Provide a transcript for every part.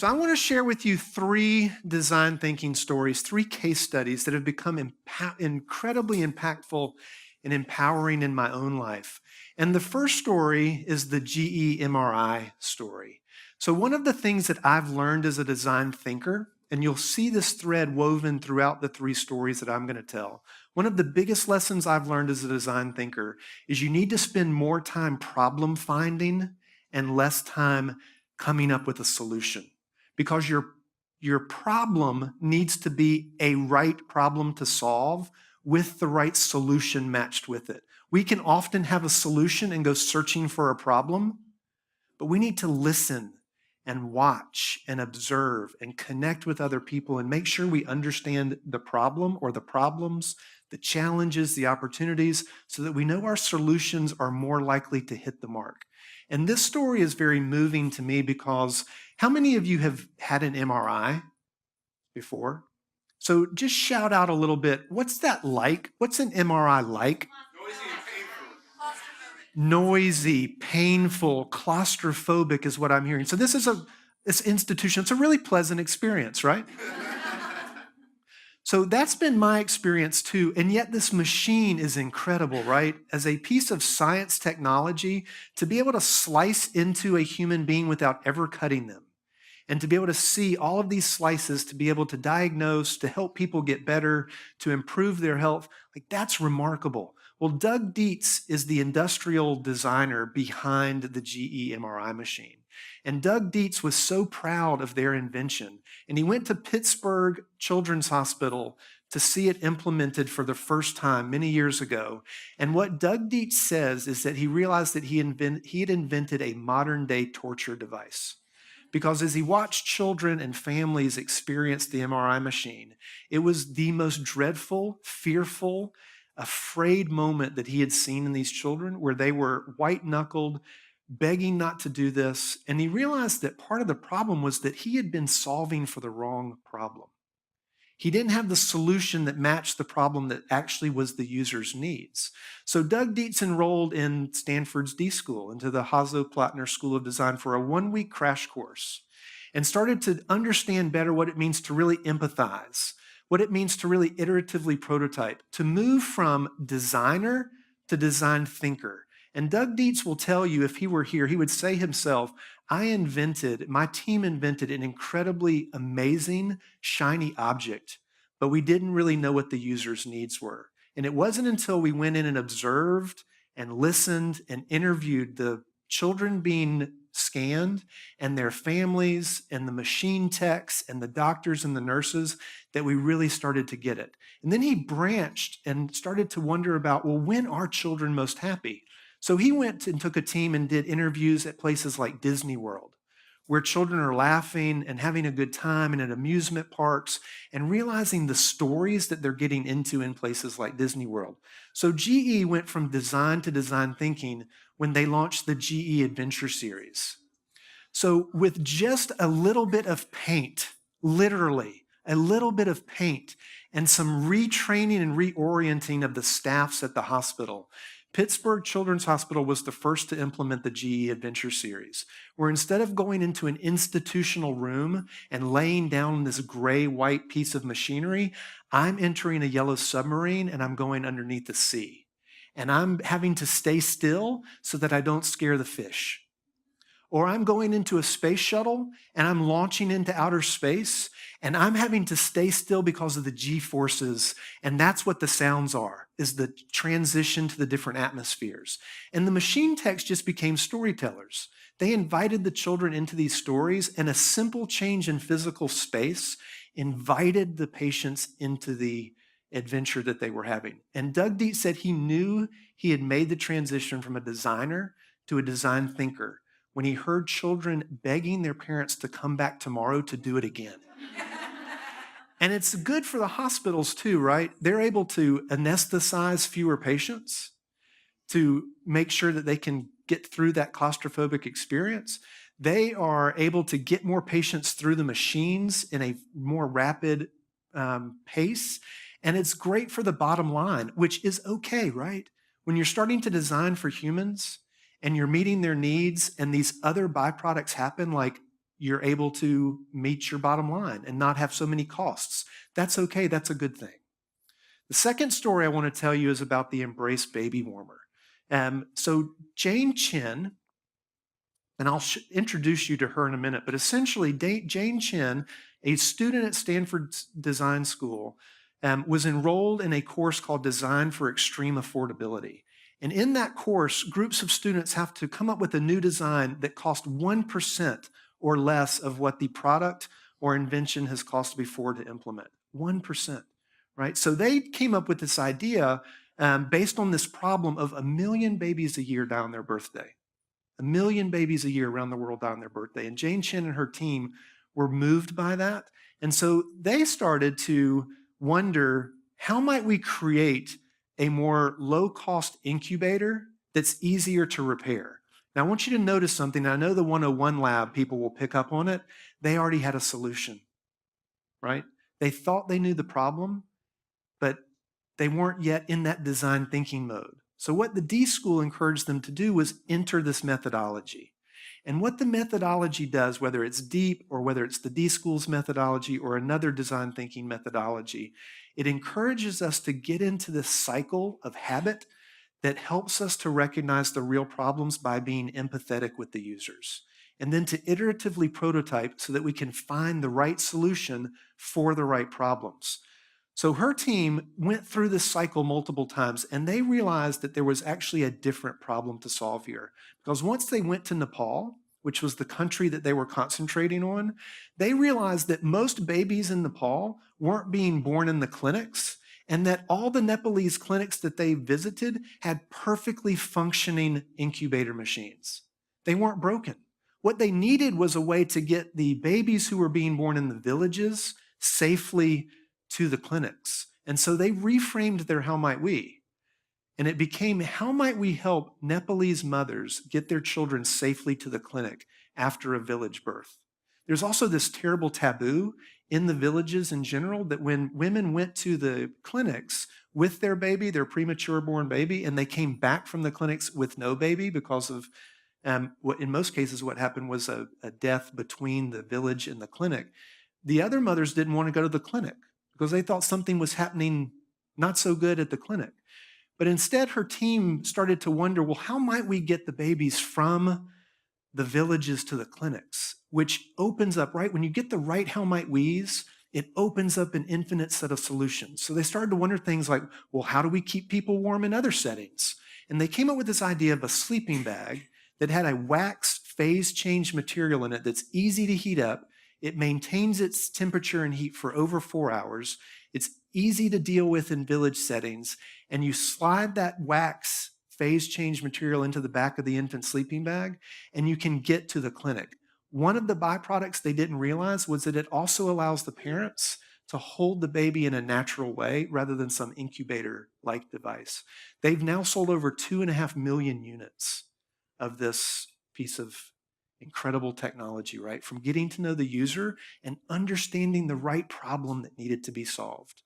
So I want to share with you three design thinking stories, three case studies that have become incredibly impactful and empowering in my own life. And the first story is the GE MRI story. So one of the things that I've learned as a design thinker, and you'll see this thread woven throughout the three stories that I'm going to tell. One of the biggest lessons I've learned as a design thinker is you need to spend more time problem finding and less time coming up with a solution, because your problem needs to be a right problem to solve with the right solution matched with it. We can often have a solution and go searching for a problem, but we need to listen and watch and observe and connect with other people and make sure we understand the problem or the problems, the challenges, the opportunities, so that we know our solutions are more likely to hit the mark. And this story is very moving to me because how many of you have had an MRI before? So just shout out a little bit. What's that like? What's an MRI like? Noisy, painful, claustrophobic is what I'm hearing. So this institution, it's a really pleasant experience, right? So that's been my experience too. And yet this machine is incredible, right? As a piece of science technology, to be able to slice into a human being without ever cutting them, and to be able to see all of these slices, to be able to diagnose, to help people get better, to improve their health, like that's remarkable. Well, Doug Dietz is the industrial designer behind the GE MRI machine. And Doug Dietz was so proud of their invention. And he went to Pittsburgh Children's Hospital to see it implemented for the first time many years ago. And what Doug Dietz says is that he realized that he had invented a modern day torture device. Because as he watched children and families experience the MRI machine, it was the most dreadful, fearful, afraid moment that he had seen in these children, where they were white-knuckled, begging not to do this. And he realized that part of the problem was that he had been solving for the wrong problem. He didn't have the solution that matched the problem that actually was the user's needs. So Doug Dietz enrolled in Stanford's D School, into the Hasso-Plattner School of Design, for a one-week crash course, and started to understand better what it means to really empathize, what it means to really iteratively prototype, to move from designer to design thinker. And Doug Dietz will tell you, if he were here, he would say himself, my team invented an incredibly amazing, shiny object, but we didn't really know what the user's needs were. And it wasn't until we went in and observed and listened and interviewed the children being scanned and their families and the machine techs and the doctors and the nurses that we really started to get it. And then he branched and started to wonder about, well, when are children most happy? So he went and took a team and did interviews at places like Disney World, where children are laughing and having a good time, and at amusement parks, and realizing the stories that they're getting into in places like Disney World. So GE went from design to design thinking when they launched the GE Adventure series. So with just a little bit of paint, literally a little bit of paint, and some retraining and reorienting of the staffs at the hospital, Pittsburgh Children's Hospital was the first to implement the GE Adventure series, where instead of going into an institutional room and laying down this gray-white piece of machinery, I'm entering a yellow submarine and I'm going underneath the sea. And I'm having to stay still so that I don't scare the fish. Or I'm going into a space shuttle and I'm launching into outer space and I'm having to stay still because of the G-forces. And that's what the sounds are, is the transition to the different atmospheres. And the machine techs just became storytellers. They invited the children into these stories, and a simple change in physical space invited the patients into the adventure that they were having. And Doug Dietz said he knew he had made the transition from a designer to a design thinker when he heard children begging their parents to come back tomorrow to do it again. And it's good for the hospitals too, right? They're able to anesthetize fewer patients to make sure that they can get through that claustrophobic experience. They are able to get more patients through the machines in a more rapid pace. And it's great for the bottom line, which is okay, right? When you're starting to design for humans and you're meeting their needs and these other byproducts happen, like you're able to meet your bottom line and not have so many costs. That's okay. That's a good thing. The second story I want to tell you is about the Embrace Baby Warmer. So Jane Chen, and I'll introduce you to her in a minute, but essentially Jane Chen, a student at Stanford Design School, was enrolled in a course called Design for Extreme Affordability. And in that course, groups of students have to come up with a new design that costs 1% or less of what the product or invention has cost before to implement. 1%, right? So they came up with this idea based on this problem of 1 million babies a year die on their birthday. 1 million babies a year around the world die on their birthday. And Jane Chen and her team were moved by that. And so they started to wonder, how might we create a more low-cost incubator that's easier to repair? Now, I want you to notice something. I know the 101 lab people will pick up on it. They already had a solution, right? They thought they knew the problem, but they weren't yet in that design thinking mode. So what the D School encouraged them to do was enter this methodology. And what the methodology does, whether it's DEEP or whether it's the D School's methodology or another design thinking methodology, it encourages us to get into this cycle of habit that helps us to recognize the real problems by being empathetic with the users. And then to iteratively prototype so that we can find the right solution for the right problems. So her team went through this cycle multiple times, and they realized that there was actually a different problem to solve here. Because once they went to Nepal, which was the country that they were concentrating on, they realized that most babies in Nepal weren't being born in the clinics, and that all the Nepalese clinics that they visited had perfectly functioning incubator machines. They weren't broken. What they needed was a way to get the babies who were being born in the villages safely to the clinics. And so they reframed their how might we. And it became, how might we help Nepalese mothers get their children safely to the clinic after a village birth? There's also this terrible taboo in the villages in general that when women went to the clinics with their baby, their premature born baby, and they came back from the clinics with no baby because of, what in most cases what happened was a death between the village and the clinic. The other mothers didn't want to go to the clinic because they thought something was happening not so good at the clinic. But instead, her team started to wonder, well, how might we get the babies from the villages to the clinics, which opens up, right? When you get the right how might we's, it opens up an infinite set of solutions. So they started to wonder things like, well, how do we keep people warm in other settings? And they came up with this idea of a sleeping bag that had a wax phase change material in it that's easy to heat up. It maintains its temperature and heat for over 4 hours. It's easy to deal with in village settings. And you slide that wax phase change material into the back of the infant sleeping bag, and you can get to the clinic. One of the byproducts they didn't realize was that it also allows the parents to hold the baby in a natural way rather than some incubator-like device. They've now sold over 2.5 million units of this piece of incredible technology, right? From getting to know the user and understanding the right problem that needed to be solved.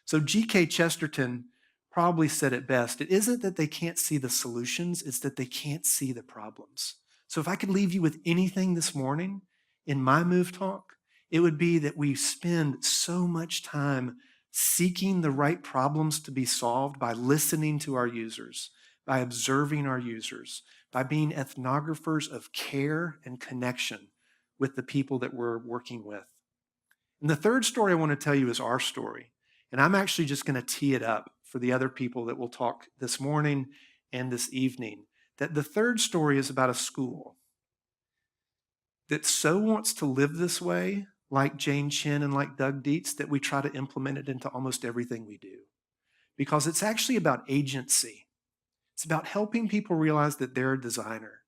So G.K. Chesterton probably said it best. It isn't that they can't see the solutions, it's that they can't see the problems. So if I could leave you with anything this morning in my Move Talk, it would be that we spend so much time seeking the right problems to be solved by listening to our users, by observing our users, by being ethnographers of care and connection with the people that we're working with. And the third story I want to tell you is our story. And I'm actually just going to tee it up for the other people that will talk this morning and this evening. That the third story is about a school that so wants to live this way, like Jane Chen and like Doug Dietz, that we try to implement it into almost everything we do. Because it's actually about agency. It's about helping people realize that they're a designer,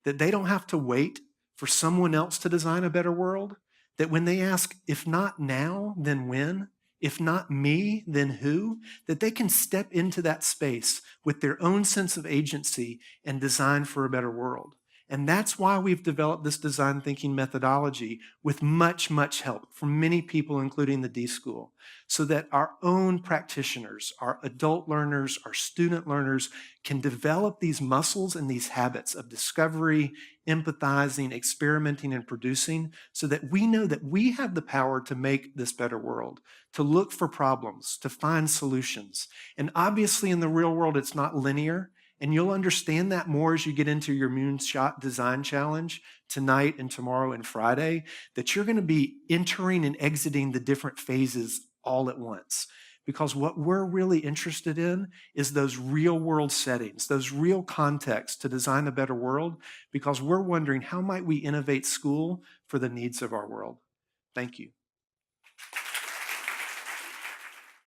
that they don't have to wait for someone else to design a better world, that when they ask, if not now, then when? If not me, then who? That they can step into that space with their own sense of agency and design for a better world. And that's why we've developed this design thinking methodology with much, much help from many people, including the D School, so that our own practitioners, our adult learners, our student learners can develop these muscles and these habits of discovery, empathizing, experimenting, and producing, so that we know that we have the power to make this better world, to look for problems, to find solutions. And obviously in the real world, it's not linear. And you'll understand that more as you get into your Moonshot Design Challenge tonight and tomorrow and Friday, that you're going to be entering and exiting the different phases all at once. Because what we're really interested in is those real world settings, those real contexts to design a better world, because we're wondering how might we innovate school for the needs of our world. Thank you.